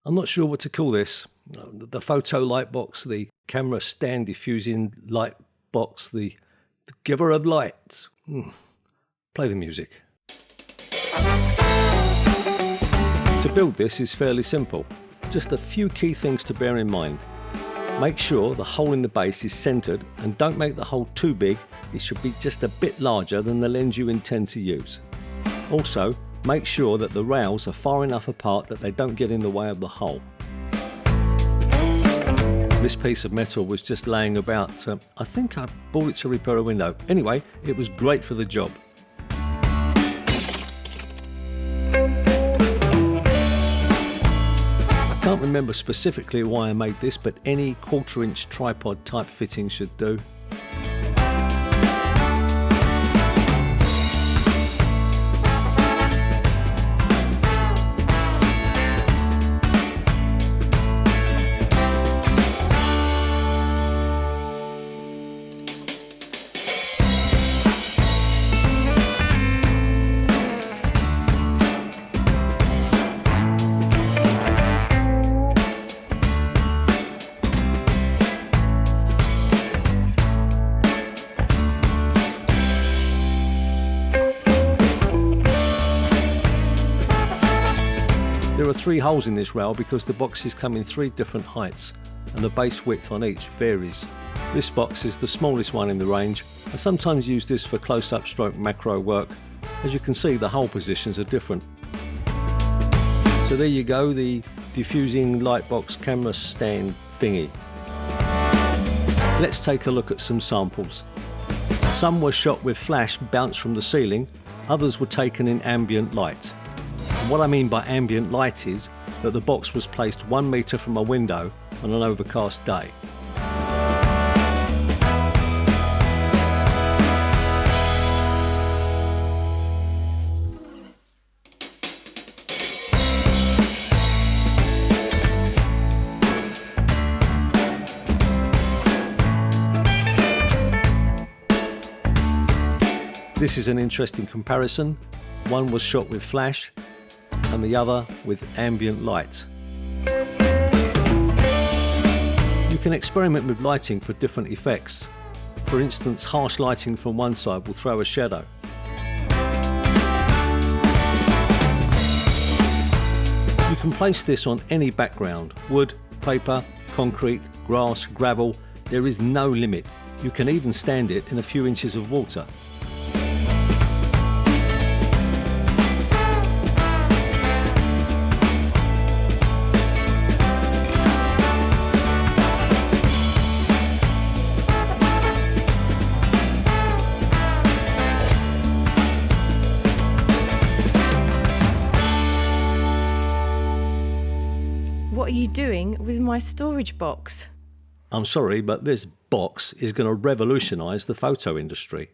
I'm not sure what to call this. The photo light box, the camera stand diffusing light box, the giver of light. Play the music. To build this is fairly simple. Just a few key things to bear in mind. Make sure the hole in the base is centered and don't make the hole too big. It should be just a bit larger than the lens you intend to use. Also, make sure that the rails are far enough apart that they don't get in the way of the hole. This piece of metal was just laying about. I think I bought it to repair a window. Anyway, it was great for the job. I can't remember specifically why I made this, but any 1/4 inch tripod type fitting should do. There are 3 holes in this rail because the boxes come in 3 different heights and the base width on each varies. This box is the smallest one in the range. I sometimes use this for close-up stroke macro work. As you can see, the hole positions are different. So there you go, the diffusing lightbox camera stand thingy. Let's take a look at some samples. Some were shot with flash bounced from the ceiling, others were taken in ambient light. And what I mean by ambient light is that the box was placed 1 metre from a window on an overcast day. This is an interesting comparison. One was shot with flash and the other with ambient light. You can experiment with lighting for different effects. For instance, harsh lighting from one side will throw a shadow. You can place this on any background: wood, paper, concrete, grass, gravel. There is no limit. You can even stand it in a few inches of water. What are you doing with my storage box? I'm sorry, but this box is going to revolutionise the photo industry.